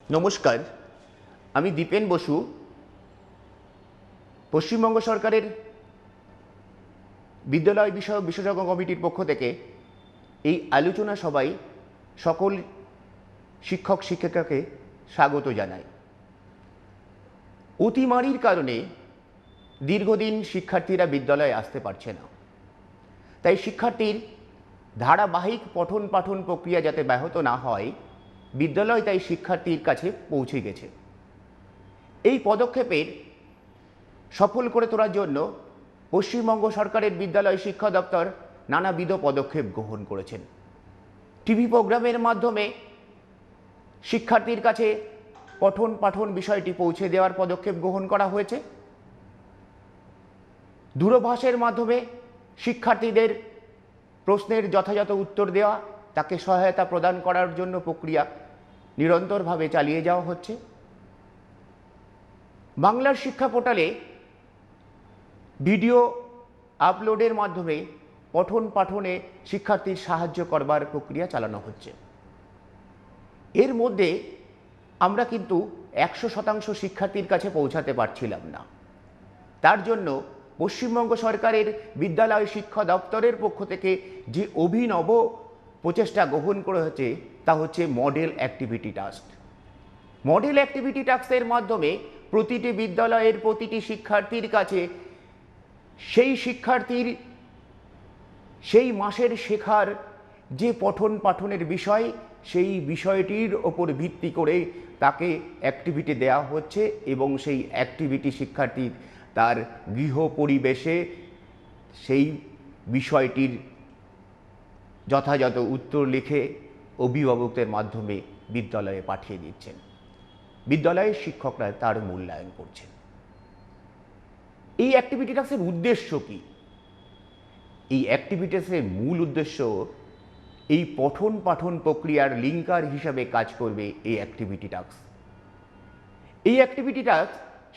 নমস্কার, আমি দীপেন বসু পশ্চিমবঙ্গ সরকারের বিদ্যালয় বিষয়ক বিশেষজ্ঞ কমিটির পক্ষ থেকে এই আলোচনা সভায় সকল শিক্ষক শিক্ষিকাকে স্বাগত জানাই। অতিমারির কারণে দীর্ঘদিন শিক্ষার্থীরা বিদ্যালয়ে আসতে পারছে না, তাই শিক্ষার্থীর ধারাবাহিক পঠন পাঠন প্রক্রিয়া যাতে ব্যাহত না হয়, বিদ্যালয় তাই শিক্ষার্থীর কাছে পৌঁছে গেছে। এই পদক্ষেপের সফল করে তোলার জন্য পশ্চিমবঙ্গ সরকারের বিদ্যালয় শিক্ষা দপ্তর নানাবিধ পদক্ষেপ গ্রহণ করেছেন। টিভি প্রোগ্রামের মাধ্যমে শিক্ষার্থীর কাছে পঠন পাঠন বিষয়টি পৌঁছে দেওয়ার পদক্ষেপ গ্রহণ করা হয়েছে। দূরভাষের মাধ্যমে শিক্ষার্থীদের প্রশ্নের যথাযথ উত্তর দেওয়া, তাকে সহায়তা প্রদান করার জন্য প্রক্রিয়া নিরন্তরভাবে চালিয়ে যাওয়া হচ্ছে। বাংলার শিক্ষা পোর্টালে ভিডিও আপলোডের মাধ্যমে পঠন পাঠনে শিক্ষার্থীর সাহায্য করবার প্রক্রিয়া চালানো হচ্ছে। এর মধ্যে আমরা কিন্তু 100% শিক্ষার্থীর কাছে পৌঁছাতে পারছিলাম না। তার জন্য পশ্চিমবঙ্গ সরকারের বিদ্যালয় শিক্ষা দপ্তরের পক্ষ থেকে যে অভিনব প্রচেষ্টা গ্রহণ করা হচ্ছে তা হচ্ছে model activity task. Model activity টাস্কের মাধ্যমে প্রতিটি বিদ্যালয়ের প্রতিটি শিক্ষার্থীর কাছে সেই শিক্ষার্থীর সেই মাসের শেখার যে পঠন পাঠনের বিষয়, সেই বিষয়টির ওপর ভিত্তি করে তাকে অ্যাক্টিভিটি দেওয়া হচ্ছে এবং সেই অ্যাক্টিভিটি শিক্ষার্থী তার গৃহ পরিবেশে সেই বিষয়টির যথাযথ উত্তর লিখে অভিভাবকদের মাধ্যমে বিদ্যালয়ে পাঠিয়ে দিচ্ছেন। বিদ্যালয়ের শিক্ষকরা তার মূল্যায়ন করছেন। এই অ্যাক্টিভিটি টাস্কের উদ্দেশ্য কি? এই অ্যাক্টিভিটি টাস্কের মূল উদ্দেশ্য এই পঠন পাঠন প্রক্রিয়ার লিঙ্কার হিসাবে কাজ করবে এই অ্যাক্টিভিটি টাস্ক। এই অ্যাক্টিভিটি টাস্ক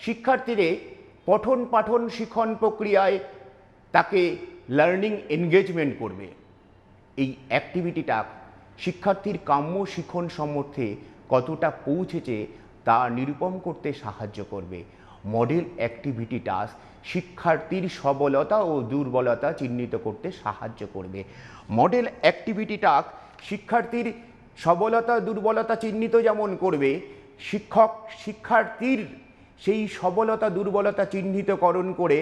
শিক্ষার্থীদের পঠন পাঠন শিখন প্রক্রিয়ায় তাকে লার্নিং এনগেজমেন্ট করবে। এই অ্যাক্টিভিটি টাস্ক শিক্ষার্থীর কাম্য শিখন সামর্থ্যে কতটা পৌঁছেছে তা নিরূপণ করতে সাহায্য করবে। মডেল অ্যাক্টিভিটি টাস্ক শিক্ষার্থীর সবলতা ও দুর্বলতা চিহ্নিত করতে সাহায্য করবে। মডেল অ্যাক্টিভিটি টাস্ক শিক্ষার্থীর সবলতা দুর্বলতা চিহ্নিত যেমন করবে, শিক্ষার্থীর সেই সবলতা দুর্বলতা চিহ্নিতকরণ করে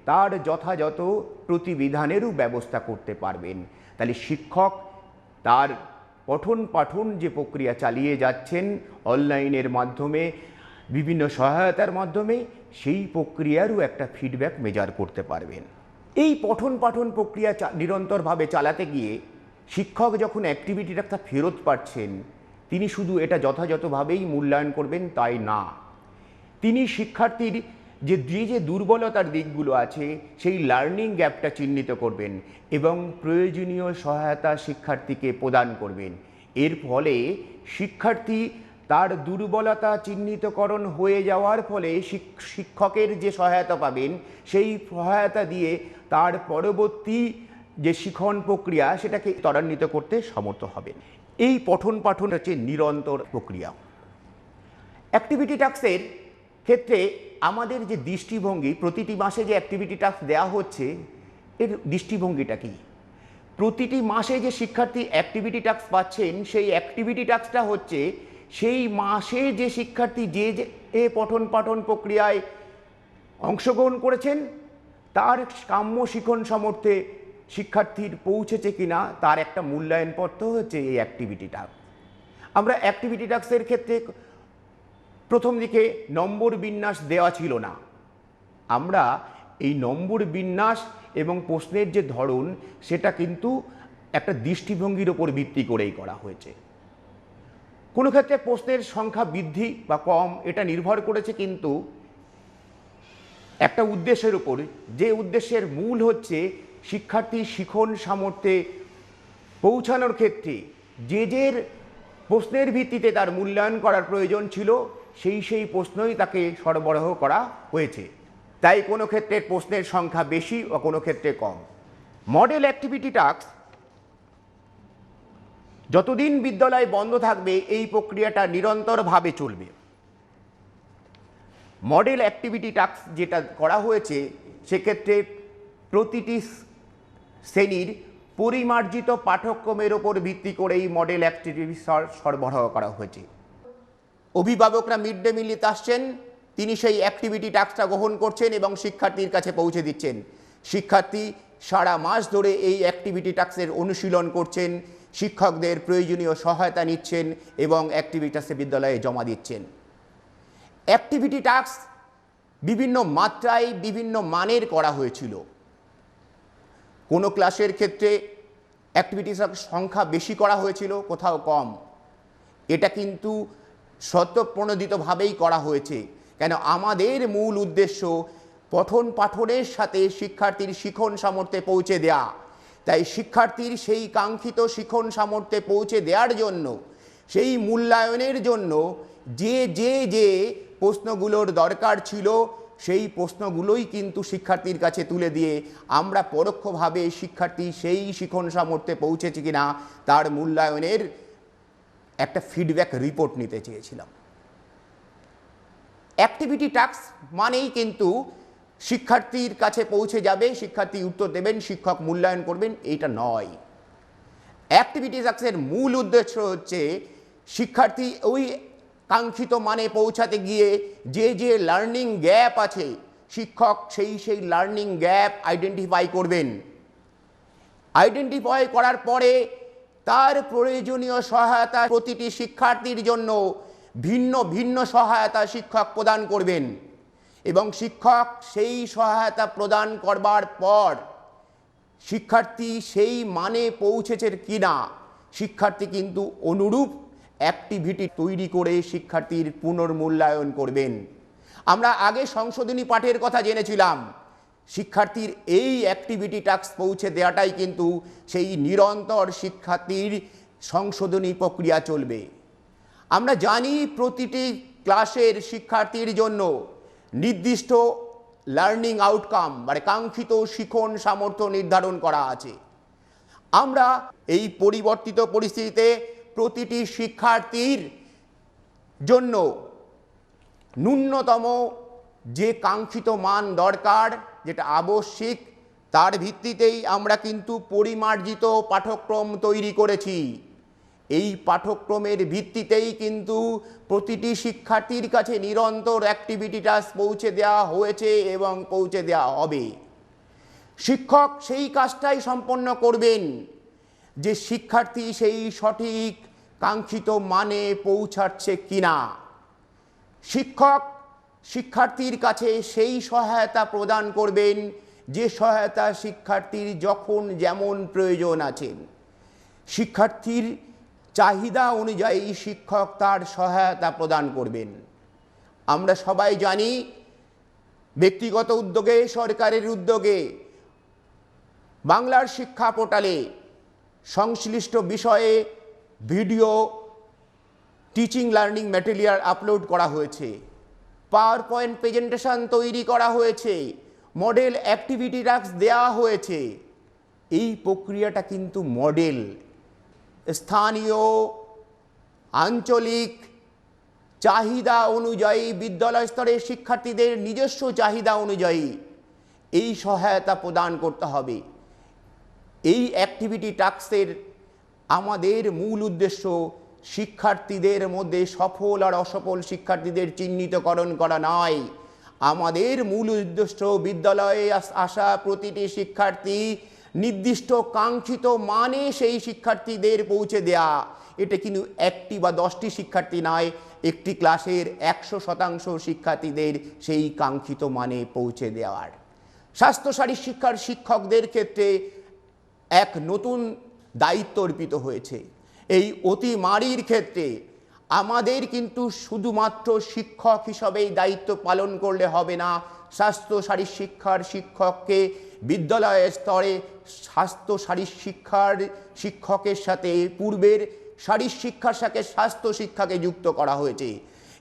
তার যথাযথ প্রতিবিধানেরও ব্যবস্থা করতে পারবেন। তাহলে শিক্ষক তার পঠন পাঠন যে প্রক্রিয়া চালিয়ে যাচ্ছেন অনলাইনের মাধ্যমে, বিভিন্ন সহায়তার মাধ্যমে, সেই প্রক্রিয়ারও একটা ফিডব্যাক মেজার করতে পারবেন। এই পঠন পাঠন প্রক্রিয়া নিরন্তরভাবে চালাতে গিয়ে শিক্ষক যখন অ্যাক্টিভিটিটা একটা ফেরত পাচ্ছেন, তিনি শুধু এটা যথাযথভাবেই মূল্যায়ন করবেন তাই না, তিনি শিক্ষার্থীর যে দুর্বলতার দিকগুলো আছে সেই লার্নিং গ্যাপটা চিহ্নিত করবেন এবং প্রয়োজনীয় সহায়তা শিক্ষার্থীকে প্রদান করবেন। এর ফলে শিক্ষার্থী তার দুর্বলতা চিহ্নিতকরণ হয়ে যাওয়ার ফলে শিক্ষকের যে সহায়তা পাবেন, সেই সহায়তা দিয়ে তার পরবর্তী যে শিখন প্রক্রিয়া সেটাকে ত্বরান্বিত করতে সমর্থ হবেন। এই পঠন পাঠন হচ্ছে নিরন্তর প্রক্রিয়া। অ্যাক্টিভিটি টাস্কের ক্ষেত্রে আমাদের যে দৃষ্টিভঙ্গি, প্রতিটি মাসে যে অ্যাক্টিভিটি টাস্ক দেওয়া হচ্ছে এর দৃষ্টিভঙ্গিটা কি? প্রতিটি মাসে যে শিক্ষার্থী অ্যাক্টিভিটি টাস্ক পাচ্ছেন, সেই অ্যাক্টিভিটি টাস্কটা হচ্ছে সেই মাসে যে শিক্ষার্থী যে পঠন পাঠন প্রক্রিয়ায় অংশগ্রহণ করেছেন তার কাম্য শিখন সামর্থ্যে শিক্ষার্থীর পৌঁছেছে কিনা তার একটা মূল্যায়নপত্র হচ্ছে এই অ্যাক্টিভিটি টাস্ক। আমরা অ্যাক্টিভিটি টাস্কের ক্ষেত্রে প্রথম দিকে নম্বর বিন্যাস দেওয়া ছিল না। আমরা এই নম্বর বিন্যাস এবং প্রশ্নের যে ধরন সেটা কিন্তু একটা দৃষ্টিভঙ্গির ওপর ভিত্তি করেই করা হয়েছে। কোনো ক্ষেত্রে প্রশ্নের সংখ্যা বৃদ্ধি বা কম এটা নির্ভর করেছে কিন্তু একটা উদ্দেশ্যের উপর, যে উদ্দেশ্যের মূল হচ্ছে শিক্ষার্থী শিখন সামর্থ্যে পৌঁছানোর ক্ষেত্রে যে প্রশ্নের ভিত্তিতে তার মূল্যায়ন করার প্রয়োজন ছিল সেই প্রশ্নই তাকে সরবরাহ করা হয়েছে। তাই কোনো ক্ষেত্রে প্রশ্নের সংখ্যা বেশি বা কোনো ক্ষেত্রে কম। মডেল অ্যাক্টিভিটি টাস্ক যতদিন বিদ্যালয় বন্ধ থাকবে এই প্রক্রিয়াটা নিরন্তরভাবে চলবে। মডেল অ্যাক্টিভিটি টাস্ক যেটা করা হয়েছে সেক্ষেত্রে প্রতিটি শ্রেণীর পরিমার্জিত পাঠ্যক্রমের ওপর ভিত্তি করে এই মডেল অ্যাক্টিভিটি সরবরাহ করা হয়েছে। অভিভাবকরা মিড ডে মিল নিতে আসছেন, তিনি সেই অ্যাক্টিভিটি টাস্কটা গ্রহণ করছেন এবং শিক্ষার্থীর কাছে পৌঁছে দিচ্ছেন। শিক্ষার্থী সারা মাস ধরে এই অ্যাক্টিভিটি টাস্কের অনুশীলন করছেন, শিক্ষকদের প্রয়োজনীয় সহায়তা নিচ্ছেন এবং অ্যাক্টিভিটি টাস্কে বিদ্যালয়ে জমা দিচ্ছেন। অ্যাক্টিভিটি টাস্ক বিভিন্ন মাত্রায় বিভিন্ন মানের করা হয়েছিল। কোনো ক্লাসের ক্ষেত্রে অ্যাক্টিভিটিস সংখ্যা বেশি করা হয়েছিল, কোথাও কম। এটা কিন্তু স্বতঃপ্রণোদিতভাবেই করা হয়েছে, কেন আমাদের মূল উদ্দেশ্য পঠন পাঠনের সাথে শিক্ষার্থীর শিখন সামর্থ্যে পৌঁছে দেয়া। তাই শিক্ষার্থীর সেই কাঙ্ক্ষিত শিখন সামর্থ্যে পৌঁছে দেওয়ার জন্য, সেই মূল্যায়নের জন্য যে যে যে প্রশ্নগুলোর দরকার ছিল সেই প্রশ্নগুলোই কিন্তু শিক্ষার্থীর কাছে তুলে দিয়ে আমরা পরোক্ষভাবে শিক্ষার্থী সেই শিখন সামর্থ্যে পৌঁছেছে কিনা তার মূল্যায়নের একটা ফিডব্যাক রিপোর্ট নিতে চেয়েছিলাম। অ্যাক্টিভিটি টাস্ক মানেই কিন্তু শিক্ষার্থীর কাছে পৌঁছে যাবে, শিক্ষার্থী উত্তর দেবেন, শিক্ষক মূল্যায়ন করবেন, এইটা নয়। অ্যাক্টিভিটি টাস্কের মূল উদ্দেশ্য হচ্ছে শিক্ষার্থী ওই কাঙ্ক্ষিত মানে পৌঁছাতে গিয়ে যে যে লার্নিং গ্যাপ আছে শিক্ষক সেই লার্নিং গ্যাপ আইডেন্টিফাই করবেন। আইডেন্টিফাই করার পরে তার প্রয়োজনীয় সহায়তা প্রতিটি শিক্ষার্থীর জন্য ভিন্ন ভিন্ন সহায়তা শিক্ষক প্রদান করবেন এবং শিক্ষক সেই সহায়তা প্রদান করবার পর শিক্ষার্থী সেই মানে পৌঁছেছে কিনা শিক্ষার্থী কিন্তু অনুরূপ অ্যাক্টিভিটি তৈরি করে শিক্ষার্থীর পুনর্মূল্যায়ন করবেন। আমরা আগে সংশোধনী পাঠের কথা জেনেছিলাম, শিক্ষার্থীর এই অ্যাক্টিভিটি টাস্ক পৌঁছে দেওয়াটাই কিন্তু সেই নিরন্তর শিক্ষার্থীর সংশোধনী প্রক্রিয়া চলবে। আমরা জানি প্রতিটি ক্লাসের শিক্ষার্থীর জন্য নির্দিষ্ট লার্নিং আউটকাম মানে কাঙ্ক্ষিত শিখন সামর্থ্য নির্ধারণ করা আছে। আমরা এই পরিবর্তিত পরিস্থিতিতে প্রতিটি শিক্ষার্থীর জন্য ন্যূনতম যে কাঙ্ক্ষিত মান দরকার, যেটা আবশ্যিক, তার ভিত্তিতেই আমরা কিন্তু পরিমার্জিত পাঠ্যক্রম তৈরি করেছি। এই পাঠ্যক্রমের ভিত্তিতেই কিন্তু প্রতিটি শিক্ষার্থীর কাছে নিরন্তর অ্যাক্টিভিটি টাস্ক পৌঁছে দেওয়া হয়েছে এবং পৌঁছে দেওয়া হবে। শিক্ষক সেই কাজটাই সম্পন্ন করবেন যে শিক্ষার্থী সেই সঠিক কাঙ্ক্ষিত মানে পৌঁছাচ্ছে কিনা। শিক্ষক শিক্ষার্থীর কাছে সেই সহায়তা প্রদান করবেন যে সহায়তা শিক্ষার্থীর যখন যেমন প্রয়োজন আছে। শিক্ষার্থীর চাহিদা অনুযায়ী শিক্ষক তার সহায়তা প্রদান করবেন। আমরা সবাই জানি ব্যক্তিগত উদ্যোগে, সরকারের উদ্যোগে বাংলার শিক্ষা পোর্টালে সংশ্লিষ্ট বিষয়ে video teaching learning material upload করা হয়েছে, পাওয়ার পয়েন্ট প্রেজেন্টেশন তৈরি করা হয়েছে, মডেল অ্যাক্টিভিটি টাস্ক দেওয়া হয়েছে। এই প্রক্রিয়াটা কিন্তু মডেল, স্থানীয় আঞ্চলিক চাহিদা অনুযায়ী বিদ্যালয় স্তরের শিক্ষার্থীদের নিজস্ব চাহিদা অনুযায়ী এই সহায়তা প্রদান করতে হবে। এই অ্যাক্টিভিটি টাস্কের আমাদের মূল উদ্দেশ্য শিক্ষার্থীদের মধ্যে সফল আর অসফল শিক্ষার্থীদের চিহ্নিতকরণ করা নয়। আমাদের মূল উদ্দেশ্য বিদ্যালয়ে আসা প্রতিটি শিক্ষার্থী নির্দিষ্ট কাঙ্ক্ষিত মানে সেই শিক্ষার্থীদের পৌঁছে দেয়া। এটা কিন্তু একটি বা 10টি শিক্ষার্থী নয়, একটি ক্লাসের 100% শিক্ষার্থীদের সেই কাঙ্ক্ষিত মানে পৌঁছে দেওয়ার। স্বাস্থ্যসারী শিক্ষার শিক্ষকদের ক্ষেত্রে এক নতুন দায়িত্ব অর্পিত হয়েছে। এই অতিমারির ক্ষেত্রে আমাদের কিন্তু শুধুমাত্র শিক্ষক হিসাবেই দায়িত্ব পালন করলে হবে না। স্বাস্থ্যসারী শিক্ষার শিক্ষককে বিদ্যালয়ের স্তরে স্বাস্থ্যসারী শিক্ষার শিক্ষকের সাথে পূর্বের শারীর শিক্ষার সাথে স্বাস্থ্য শিক্ষাকে যুক্ত করা হয়েছে।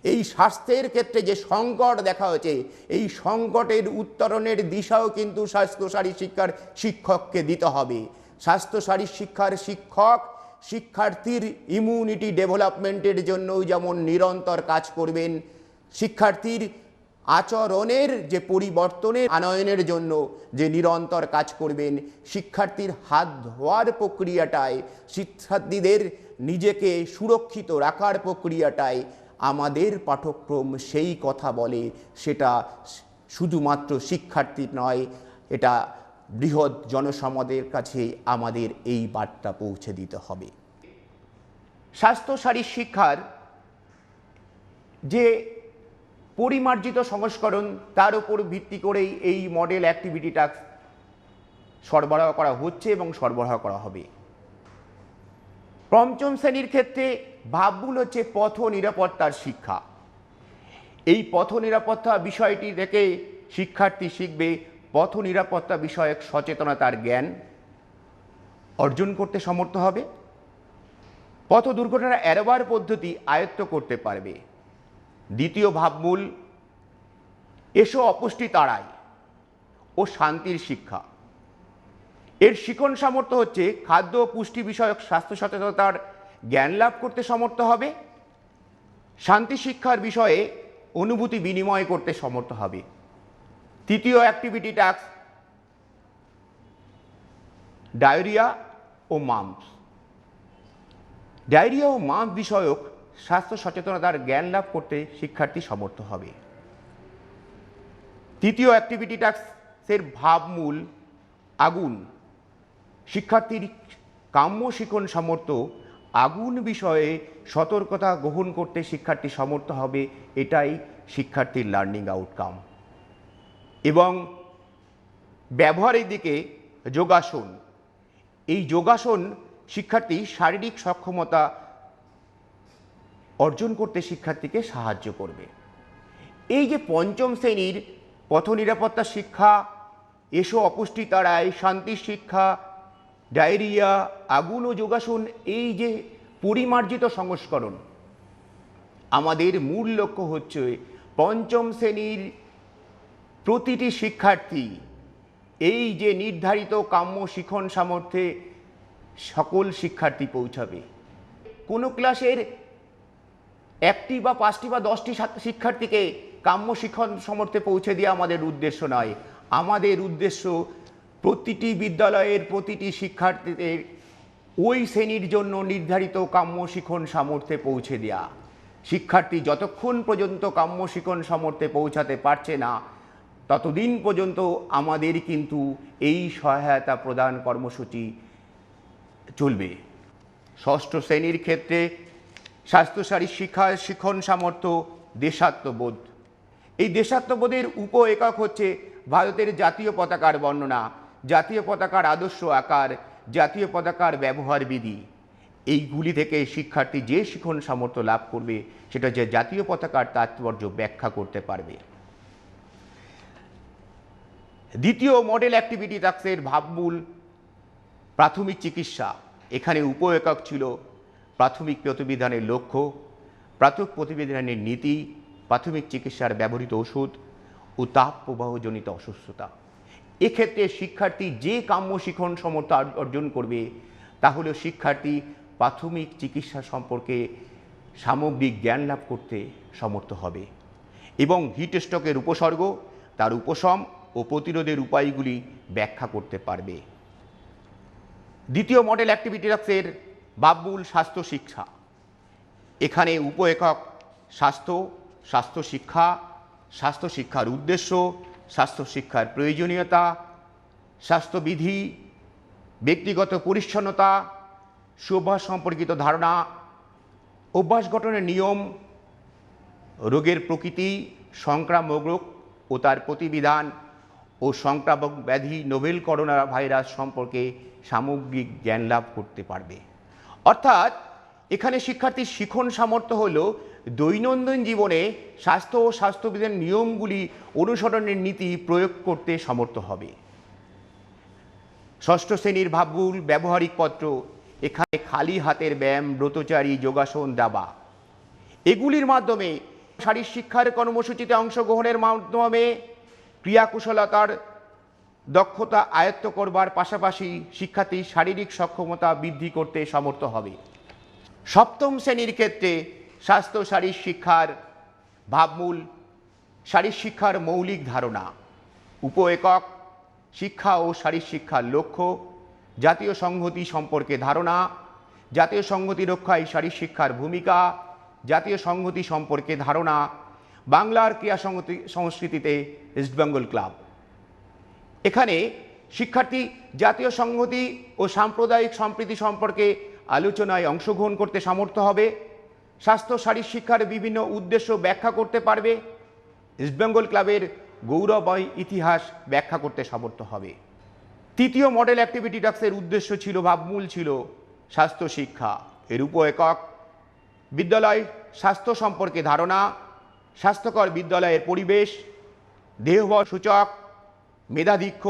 এই স্বাস্থ্যের ক্ষেত্রে যে সংকট দেখা হয়েছে, এই সংকটের উত্তরণের দিশাও কিন্তু স্বাস্থ্যসারী শিক্ষার শিক্ষককে দিতে হবে। স্বাস্থ্যসারী শিক্ষার শিক্ষক শিক্ষার্থীর ইমিউনিটি ডেভেলপমেন্টের জন্য যেমন নিরন্তর কাজ করবেন, শিক্ষার্থীর আচরণের যে পরিবর্তনের আনয়নের জন্য যে নিরন্তর কাজ করবেন, শিক্ষার্থীর হাত ধোয়ার প্রক্রিয়াটায়, শিক্ষার্থীদের নিজেকে সুরক্ষিত রাখার প্রক্রিয়াটায় আমাদের পাঠ্যক্রম সেই কথা বলে। সেটা শুধুমাত্র শিক্ষার্থী নয়, এটা বৃহৎ জনসমাজের কাছে আমাদের এই বার্তা পৌঁছে দিতে হবে। স্বাস্থ্যসারী শিক্ষার যে পরিমার্জিত সংস্করণ, তার উপর ভিত্তি করেই এই মডেল অ্যাক্টিভিটি টাস্ক সরবরাহ করা হচ্ছে এবং সরবরাহ করা হবে। পঞ্চম শ্রেণীর ক্ষেত্রে ভাবমূল হচ্ছে পথ নিরাপত্তার শিক্ষা। এই পথ নিরাপত্তা বিষয়টি থেকে শিক্ষার্থী শিখবে পথ নিরাপত্তা বিষয়ক সচেতনতার জ্ঞান অর্জন করতে সমর্থ হবে, পথ দুর্ঘটনা এড়াবার পদ্ধতি আয়ত্ত করতে পারবে। দ্বিতীয় ভাবমূল এসো অপুষ্টি তাড়াই ও শান্তির শিক্ষা। এর শিখন সামর্থ্য হচ্ছে খাদ্য ও পুষ্টি বিষয়ক স্বাস্থ্য সচেতনতার জ্ঞান লাভ করতে সমর্থ হবে, শান্তি শিক্ষার বিষয়ে অনুভূতি বিনিময় করতে সমর্থ হবে। তৃতীয় অ্যাক্টিভিটি টাস্ক ডায়রিয়া ও মাম্পস। ডায়রিয়া ও মাম্প বিষয়ক স্বাস্থ্য সচেতনতার জ্ঞান লাভ করতে শিক্ষার্থী সমর্থ হবে। তৃতীয় অ্যাক্টিভিটি টাস্কের ভাবমূল আগুন। শিক্ষার্থীর কাম্য শিখন সামর্থ্য আগুন বিষয়ে সতর্কতা গ্রহণ করতে শিক্ষার্থী সমর্থ হবে। এটাই শিক্ষার্থীর লার্নিং আউটকাম। এবং ব্যবহারের দিকে যোগাসন। এই যোগাসন শিক্ষার্থী শারীরিক সক্ষমতা অর্জন করতে শিক্ষার্থীকে সাহায্য করবে। এই যে পঞ্চম শ্রেণীর পথ নিরাপত্তা শিক্ষা, এসো অপুষ্টি তাড়াই, শান্তি শিক্ষা, ডায়রিয়া, আগুন ও যোগাসন, এই যে পরিমার্জিত সংস্করণ, আমাদের মূল লক্ষ্য হচ্ছে পঞ্চম শ্রেণীর প্রতিটি শিক্ষার্থী এই যে নির্ধারিত কাম্য শিখন সামর্থ্যে সকল শিক্ষার্থী পৌঁছাবে। কোনো ক্লাসের 1টি বা 5টি বা 10টি শিক্ষার্থীকে কাম্য শিখন সামর্থ্যে পৌঁছে দেওয়া আমাদের উদ্দেশ্য নয়। আমাদের উদ্দেশ্য প্রতিটি বিদ্যালয়ের প্রতিটি শিক্ষার্থীদের ওই শ্রেণীর জন্য নির্ধারিত কাম্য শিখন সামর্থ্যে পৌঁছে দেওয়া। শিক্ষার্থী যতক্ষণ পর্যন্ত কাম্য শিখন সামর্থ্যে পৌঁছাতে পারছে না, ততদিন পর্যন্ত আমাদের কিন্তু এই সহায়তা প্রদান কর্মসূচি চলবে। ষষ্ঠ শ্রেণীর ক্ষেত্রে স্বাস্থ্যসারী শিক্ষার শিখন সামর্থ্য দেশাত্মবোধ। এই দেশাত্মবোধের উপ একক হচ্ছে ভারতের জাতীয় পতাকার বর্ণনা, জাতীয় পতাকার আদর্শ আকার, জাতীয় পতাকার ব্যবহার বিধি। এইগুলি থেকে শিক্ষার্থী যে শিখন সামর্থ্য লাভ করবে সেটা যে জাতীয় পতাকার তাৎপর্য ব্যাখ্যা করতে পারবে। দ্বিতীয় মডেল অ্যাক্টিভিটি টাস্কের ভাবমূল প্রাথমিক চিকিৎসা। এখানে উপ একক ছিল প্রাথমিক প্রতিবিধানের লক্ষ্য, প্রাথমিক প্রতিবিধানের নীতি, প্রাথমিক চিকিৎসার ব্যবহৃত ওষুধ ও তাপ প্রবাহজনিত অসুস্থতা। এক্ষেত্রে শিক্ষার্থী যে কাম্য শিখন সামর্থ্য অর্জন করবে তা হল শিক্ষার্থী প্রাথমিক চিকিৎসা সম্পর্কে সামগ্রিক জ্ঞান লাভ করতে সমর্থ হবে এবং হিট স্ট্রোকের উপসর্গ, তার উপশম ও প্রতিরোধের উপায়গুলি ব্যাখ্যা করতে পারবে। দ্বিতীয় মডেল অ্যাক্টিভিটি টাস্কের ভাবমূল স্বাস্থ্য শিক্ষা। এখানে উপ একক স্বাস্থ্য, স্বাস্থ্য শিক্ষা, স্বাস্থ্য শিক্ষার উদ্দেশ্য, স্বাস্থ্য শিক্ষার প্রয়োজনীয়তা, স্বাস্থ্যবিধি, ব্যক্তিগত পরিচ্ছন্নতা, সুঅভ্যাস সম্পর্কিত ধারণা, অভ্যাস গঠনের নিয়ম, রোগের প্রকৃতি, সংক্রামক রোগ ও তার প্রতিবিধান ও সংক্রামক ব্যাধি নোভেল করোনা ভাইরাস সম্পর্কে সামগ্রিক জ্ঞান লাভ করতে পারবে। অর্থাৎ এখানে শিক্ষার্থীর শিখন সামর্থ্য হল দৈনন্দিন জীবনে স্বাস্থ্য ও স্বাস্থ্যবিধির নিয়মগুলি অনুসরণের নীতি প্রয়োগ করতে সমর্থ হবে। ষষ্ঠ শ্রেণীর ভাবমূল ব্যবহারিক পত্র। এখানে খালি হাতের ব্যায়াম, ব্রতচারী, যোগাসন, দাবা, এগুলির মাধ্যমে শারীরিক শিক্ষার কর্মসূচিতে অংশগ্রহণের মাধ্যমে ক্রিয়াকুশলতার দক্ষতা আয়ত্ত করবার পাশাপাশি শিক্ষার্থীর শারীরিক সক্ষমতা বৃদ্ধি করতে সমর্থ হবে। সপ্তম শ্রেণীর ক্ষেত্রে স্বাস্থ্য শারীর শিক্ষার ভাবমূল, শারীর শিক্ষার মৌলিক ধারণা, উপ একক শিক্ষা ও শারীর শিক্ষার লক্ষ্য, জাতীয় সংহতি সম্পর্কে ধারণা, জাতীয় সংহতি রক্ষায় শারীর শিক্ষার ভূমিকা, জাতীয় সংহতি সম্পর্কে ধারণা, বাংলার ক্রীড়া সংস্কৃতিতে ইস্টবেঙ্গল ক্লাব। এখানে শিক্ষার্থী জাতীয় সংহতি ও সাম্প্রদায়িক সম্প্রীতি সম্পর্কে আলোচনায় অংশগ্রহণ করতে সমর্থ হবে, স্বাস্থ্য শারীর শিক্ষার বিভিন্ন উদ্দেশ্য ব্যাখ্যা করতে পারবে, ইস্টবেঙ্গল ক্লাবের গৌরবময় ইতিহাস ব্যাখ্যা করতে সমর্থ হবে। তৃতীয় মডেল অ্যাক্টিভিটি টাস্কের উদ্দেশ্য ছিল, ভাবমূল ছিল স্বাস্থ্য শিক্ষা। এর উপ একক বিদ্যালয় স্বাস্থ্য সম্পর্কে ধারণা, স্বাস্থ্যকর বিদ্যালয়ের পরিবেশ, দেহবল সূচক, মেধাধিক্য,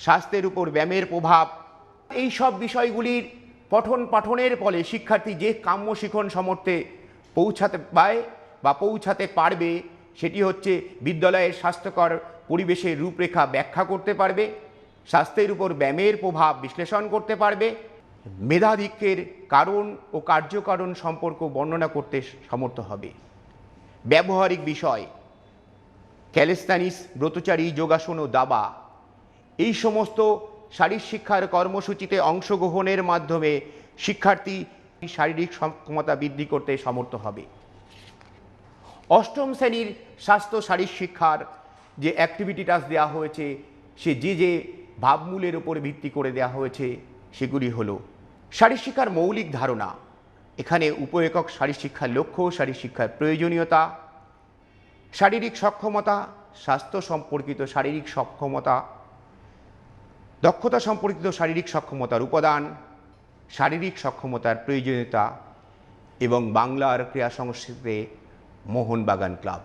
স্বাস্থ্যের উপর ব্যায়ামের প্রভাব। এই সব বিষয়গুলির পঠন পাঠনের ফলে শিক্ষার্থী যে কাম্য শিখন সামর্থ্যে পৌঁছাতে পায় বা পৌঁছাতে পারবে সেটি হচ্ছে বিদ্যালয়ের স্বাস্থ্যকর পরিবেশের রূপরেখা ব্যাখ্যা করতে পারবে, স্বাস্থ্যের উপর ব্যায়ামের প্রভাব বিশ্লেষণ করতে পারবে, মেধাধিক্যের কারণ ও কার্যকারণ সম্পর্ক বর্ণনা করতে সমর্থ হবে। ব্যবহারিক বিষয় ক্যালিস্থানিক্স, ব্রতচারী, যোগাসন ও দাবা, এই সমস্ত শারীর শিক্ষার কর্মসূচিতে অংশগ্রহণের মাধ্যমে শিক্ষার্থী শারীরিক সক্ষমতা বৃদ্ধি করতে সমর্থ হবে। অষ্টম শ্রেণীর স্বাস্থ্য শারীর শিক্ষার যে অ্যাক্টিভিটি টাস্ক দেওয়া হয়েছে, সে যে ভাবমূলের উপর ভিত্তি করে দেওয়া হয়েছে সেগুলি হলো শারীর শিক্ষার মৌলিক ধারণা। এখানে উপ একক শারীর শিক্ষার লক্ষ্য, শারীর শিক্ষার প্রয়োজনীয়তা, শারীরিক সক্ষমতা, স্বাস্থ্য সম্পর্কিত শারীরিক সক্ষমতা, দক্ষতা সম্পর্কিত শারীরিক সক্ষমতার উপাদান, শারীরিক সক্ষমতার প্রয়োজনীয়তা এবং বাংলার ক্রীড়া সংস্কৃতিতে মোহনবাগান ক্লাব।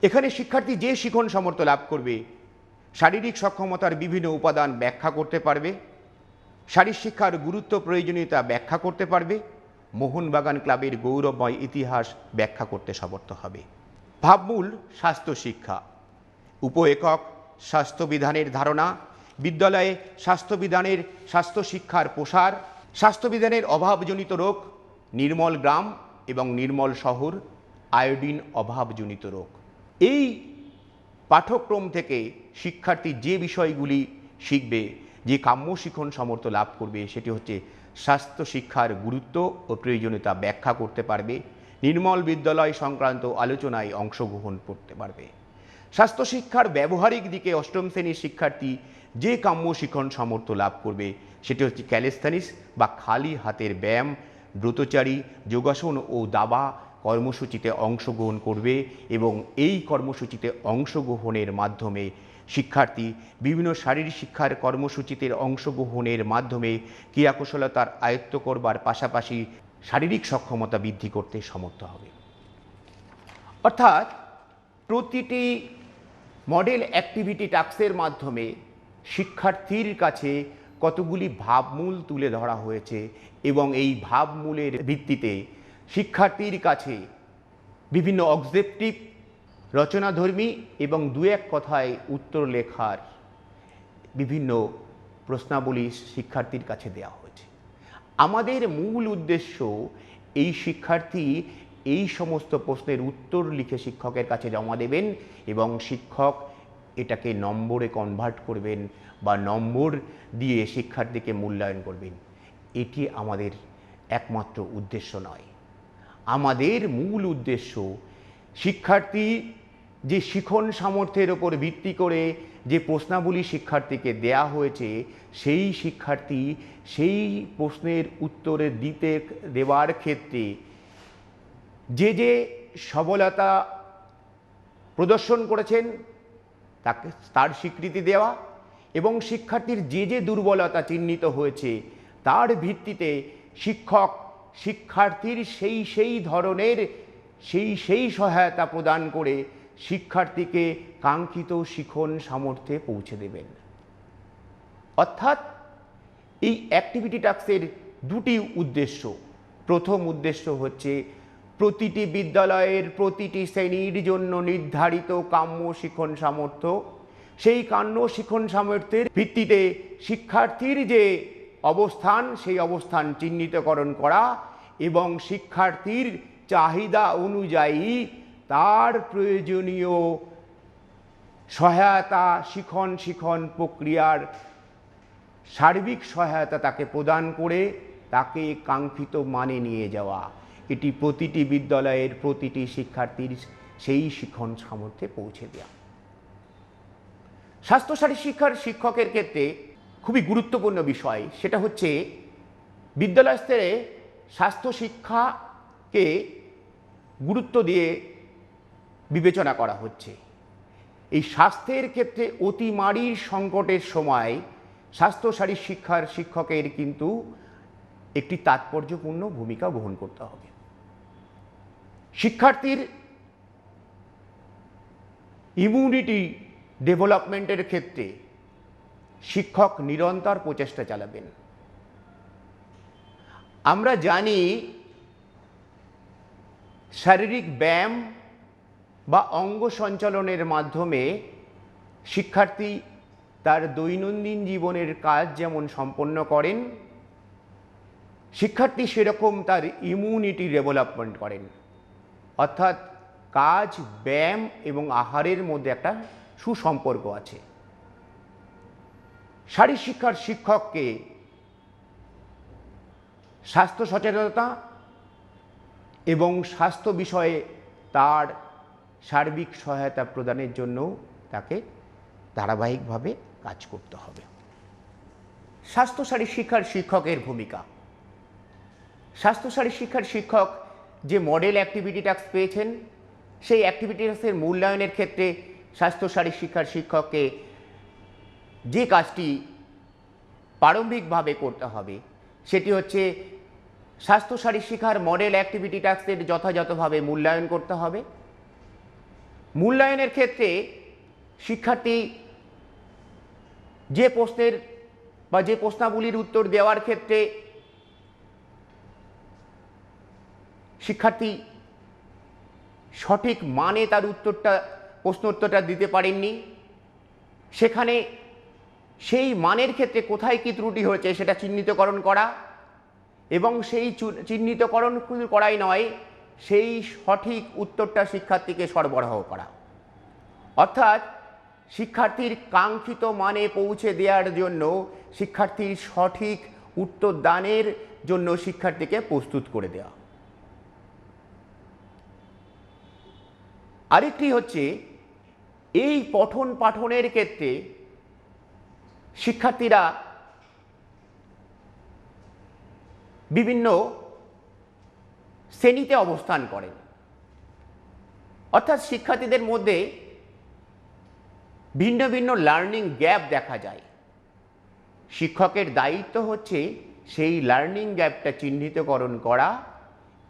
এখানে শিক্ষার্থী যে শিখন সামর্থ্য লাভ করবে শারীরিক সক্ষমতার বিভিন্ন উপাদান ব্যাখ্যা করতে পারবে, শারীর শিক্ষার গুরুত্ব প্রয়োজনীয়তা ব্যাখ্যা করতে পারবে, মোহনবাগান ক্লাবের গৌরবময় ইতিহাস ব্যাখ্যা করতে সমর্থ হবে। ভাবমূল স্বাস্থ্য শিক্ষা, উপ একক স্বাস্থ্যবিধানের ধারণা, বিদ্যালয়ে স্বাস্থ্যবিধানের স্বাস্থ্য শিক্ষার প্রসার, স্বাস্থ্যবিধানের অভাবজনিত রোগ, নির্মল গ্রাম এবং নির্মল শহর, আয়োডিন অভাবজনিত রোগ। এই পাঠ্যক্রম থেকে শিক্ষার্থী যে বিষয়গুলি শিখবে, যে কাম্য শিখন সামর্থ্য লাভ করবে সেটি হচ্ছে স্বাস্থ্য শিক্ষার গুরুত্ব ও প্রয়োজনীয়তা ব্যাখ্যা করতে পারবে, নির্মল বিদ্যালয় সংক্রান্ত আলোচনায় অংশগ্রহণ করতে পারবে। স্বাস্থ্য শিক্ষার ব্যবহারিক দিকে অষ্টম শ্রেণীর শিক্ষার্থী যে কাম্য শিখন সামর্থ্য লাভ করবে সেটি হচ্ছে ক্যালিস্থানিক্স বা খালি হাতের ব্যায়াম, ব্রতচারী, যোগাসন ও দাবা কর্মসূচিতে অংশগ্রহণ করবে এবং এই কর্মসূচিতে অংশগ্রহণের মাধ্যমে শিক্ষার্থী বিভিন্ন শারীরিক শিক্ষার কর্মসূচিতে অংশগ্রহণের মাধ্যমে ক্রিয়াকুশলতার আয়ত্ত করবার পাশাপাশি শারীরিক সক্ষমতা বৃদ্ধি করতে সমর্থ হবে। অর্থাৎ প্রতিটি মডেল অ্যাক্টিভিটি টাস্কের মাধ্যমে শিক্ষার্থীর কাছে কতগুলি ভাবমূল তুলে ধরা হয়েছে এবং এই ভাবমূলের ভিত্তিতে শিক্ষার্থীর কাছে বিভিন্ন অবজেক্টিভ, রচনাধর্মী এবং দু এক কথায় উত্তর লেখার বিভিন্ন প্রশ্নাবলী শিক্ষার্থীর কাছে দেওয়া হয়েছে। আমাদের মূল উদ্দেশ্য এই শিক্ষার্থী এই সমস্ত প্রশ্নের উত্তর লিখে শিক্ষকের কাছে জমা দেবেন এবং শিক্ষক এটাকে নম্বরে কনভার্ট করবেন বা নম্বর দিয়ে শিক্ষার্থীকে মূল্যায়ন করবেন। এটি আমাদের একমাত্র উদ্দেশ্য নয়। আমাদের মূল উদ্দেশ্য শিক্ষার্থী যে শিখন সামর্থ্যের ওপর ভিত্তি করে যে প্রশ্নাবলী শিক্ষার্থীকে দেয়া হয়েছে সেই শিক্ষার্থী সেই প্রশ্নের উত্তরে দেওয়ার ক্ষেত্রে যে সবলতা প্রদর্শন করেছেন তার স্বীকৃতি দেওয়া এবং শিক্ষার্থীর যে দুর্বলতা চিহ্নিত হয়েছে তার ভিত্তিতে শিক্ষক শিক্ষার্থীর সেই ধরনের সেই সহায়তা প্রদান করে শিক্ষার্থীকে কাঙ্ক্ষিত শিখন সামর্থ্যে পৌঁছে দেবেন। অর্থাৎ এই অ্যাক্টিভিটি টাস্কের দুটি উদ্দেশ্য। প্রথম উদ্দেশ্য হচ্ছে প্রতিটি বিদ্যালয়ের প্রতিটি শ্রেণীর জন্য নির্ধারিত কাম্য শিখন সামর্থ্য সেই কাণ্ড শিখন সামর্থ্যের ভিত্তিতে শিক্ষার্থীর যে অবস্থান সেই অবস্থান চিহ্নিতকরণ করা এবং শিক্ষার্থীর চাহিদা অনুযায়ী তার প্রয়োজনীয় সহায়তা শিখন প্রক্রিয়ার সার্বিক সহায়তা তাকে প্রদান করে তাকে কাঙ্ক্ষিত মানে নিয়ে যাওয়া, এটি প্রতিটি বিদ্যালয়ের প্রতিটি শিক্ষার্থীর সেই শিখন সামর্থ্যে পৌঁছে দেওয়া। স্বাস্থ্য শারীরিক শিক্ষার শিক্ষকের ক্ষেত্রে খুবই গুরুত্বপূর্ণ বিষয় সেটা হচ্ছে বিদ্যালয় স্তরে স্বাস্থ্য শিক্ষাকে গুরুত্ব দিয়ে বিবেচনা করা হচ্ছে। এই স্বাস্থ্যের ক্ষেত্রে অতিমারীর সংকটের সময় স্বাস্থ্য শারীরিক শিক্ষার শিক্ষকের কিন্তু একটি তাৎপর্যপূর্ণ ভূমিকা গ্রহণ করতে হবে। শিক্ষার্থীর ইমিউনিটি ডেভেলপমেন্টের ক্ষেত্রে শিক্ষক নিরন্তর প্রচেষ্টা চালাবেন। আমরা জানি শারীরিক ব্যায়াম বা অঙ্গ সঞ্চালনের মাধ্যমে শিক্ষার্থী তার দৈনন্দিন জীবনের কাজ যেমন সম্পন্ন করেন, শিক্ষার্থী সেরকম তার ইমিউনিটি ডেভেলপমেন্ট করেন। অর্থাৎ কাজ, ব্যায়াম এবং আহারের মধ্যে একটা সুসম্পর্ক আছে। শারীরিক শিক্ষার শিক্ষককে স্বাস্থ্য সচেতনতা এবং স্বাস্থ্য বিষয়ে তার সার্বিক সহায়তা প্রদানের জন্য তাকে ধারাবাহিকভাবে কাজ করতে হবে। স্বাস্থ্য শারীরিক শিক্ষার শিক্ষকের ভূমিকা। স্বাস্থ্য শারীরিক শিক্ষার শিক্ষক যে মডেল অ্যাক্টিভিটি টাস্ক পেয়েছেন সেই অ্যাক্টিভিটি টাস্কের মূল্যায়নের ক্ষেত্রে স্বাস্থ্য শারীরিক শিক্ষার শিক্ষককে যে কাজটি প্রারম্ভিকভাবে করতে হবে সেটি হচ্ছে স্বাস্থ্য শারীরিক শিক্ষার মডেল অ্যাক্টিভিটি টাস্কের যথাযথভাবে মূল্যায়ন করতে হবে। মূল্যায়নের ক্ষেত্রে শিক্ষার্থী যে প্রশ্নের বা যে প্রশ্নাবলীর উত্তর দেওয়ার ক্ষেত্রে শিক্ষার্থী সঠিক মানে তার প্রশ্নোত্তরটা দিতে পারেননি, সেখানে সেই মানের ক্ষেত্রে কোথায় কী ত্রুটি হয়েছে সেটা চিহ্নিতকরণ করা এবং সেই চিহ্নিতকরণ শুধু করাই নয়, সেই সঠিক উত্তরটা শিক্ষার্থীকে সরবরাহ করা। অর্থাৎ শিক্ষার্থীর কাঙ্ক্ষিত মানে পৌঁছে দেওয়ার জন্য শিক্ষার্থীর সঠিক উত্তর দানের জন্য শিক্ষার্থীকে প্রস্তুত করে দেওয়া। আরেকটি হচ্ছে এই পঠন পাঠনের ক্ষেত্রে শিক্ষার্থীরা বিভিন্ন শ্রেণীতে অবস্থান করেন। অর্থাৎ শিক্ষার্থীদের মধ্যে ভিন্ন ভিন্ন লার্নিং গ্যাপ দেখা যায়। শিক্ষকের দায়িত্ব হচ্ছে সেই লার্নিং গ্যাপটা চিহ্নিতকরণ করা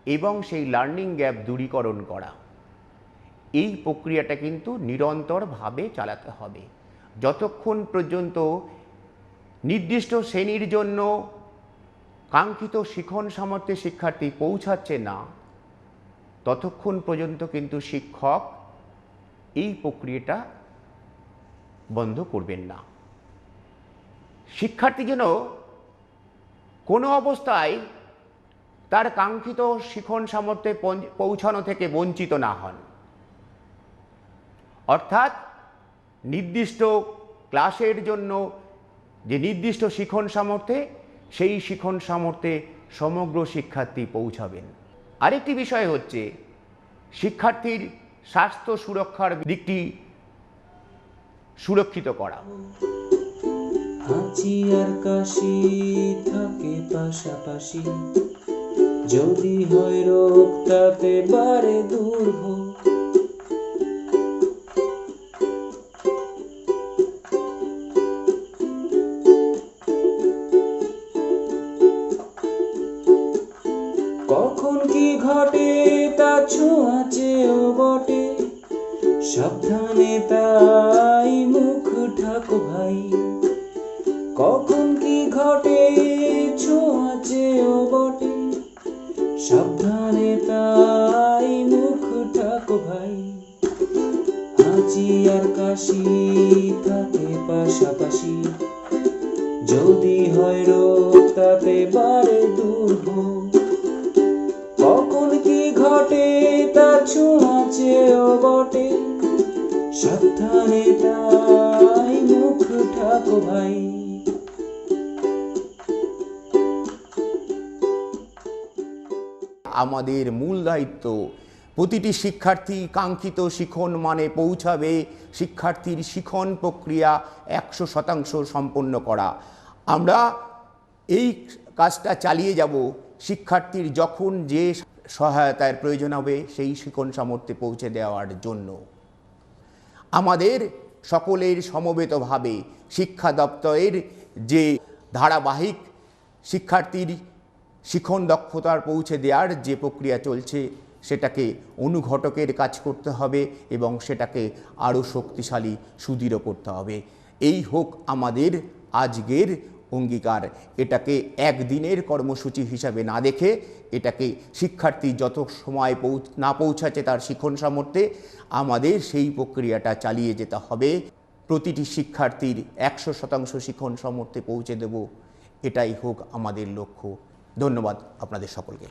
এবং সেই লার্নিং গ্যাপ দূরীকরণ করা। এই প্রক্রিয়াটা কিন্তু নিরন্তরভাবে চালাতে হবে। যতক্ষণ পর্যন্ত নির্দিষ্ট শ্রেণীর জন্য কাঙ্ক্ষিত শিখন সামর্থ্যে শিক্ষার্থী পৌঁছাচ্ছে না, ততক্ষণ পর্যন্ত কিন্তু শিক্ষক এই প্রক্রিয়াটা বন্ধ করবেন না। শিক্ষার্থী যেন কোনো অবস্থায় তার কাঙ্ক্ষিত শিখন সামর্থ্যে পৌঁছানো থেকে বঞ্চিত না হন। অর্থাৎ নির্দিষ্ট ক্লাসের জন্য যে নির্দিষ্ট শিখন সামর্থ্যে সেই শিখন সামর্থ্যে সমগ্র শিক্ষার্থী পৌঁছাবেন। আরেকটি বিষয় হচ্ছে শিক্ষার্থীর স্বাস্থ্য সুরক্ষার দিকটি সুরক্ষিত করা। হাঁচি আর কাশি থাকে পাশাপাশি, যদি হয় রোগ তাতে বাড়ে দুর্ভোগ। কখন কি ঘটে তা ছোঁয়াচেও বটে, সাবধানে তাই মুখ ঢাকো ভাই। কখন কি ঘটে ছোঁয়াচেও বটে, সাবধানে তাই মুখ ঢাকো ভাই। হাঁচি আর কাশি থাকে পাশাপাশি, যদি হয় রোগ তাতে বাড়ে দুর্ভোগ। কখন কি ঘটে তা ছোঁয়াচেও বটে, সাবধানে তাই মুখ ঢাকো ভাই। আমাদের মূল দায়িত্ব প্রতিটি শিক্ষার্থী কাঙ্ক্ষিত শিখন মানে পৌঁছাবে, শিক্ষার্থীর শিখন প্রক্রিয়া 100% সম্পন্ন করা। আমরা এই কাজটা চালিয়ে যাব শিক্ষার্থীর যখন যে সহায়তার প্রয়োজন হবে সেই শিখন সামর্থ্যে পৌঁছে দেওয়ার জন্য। আমাদের সকলের সমবেতভাবে শিক্ষা দপ্তরের যে ধারাবাহিক শিক্ষার্থীর শিখন দক্ষতার পৌঁছে দেওয়ার যে প্রক্রিয়া চলছে সেটাকে অনুঘটকের কাজ করতে হবে এবং সেটাকে আরও শক্তিশালী সুদৃঢ় করতে হবে। এই হোক আমাদের আজকের অঙ্গীকার। এটাকে একদিনের কর্মসূচি হিসাবে না দেখে এটাকে শিক্ষার্থী যত সময় না পৌঁছাচ্ছে তার শিখন সামর্থ্যে আমাদের সেই প্রক্রিয়াটা চালিয়ে যেতে হবে। প্রতিটি শিক্ষার্থীর 100% শিখন সামর্থ্যে পৌঁছে দেব, এটাই হোক আমাদের লক্ষ্য। ধন্যবাদ আপনাদের সকলকে।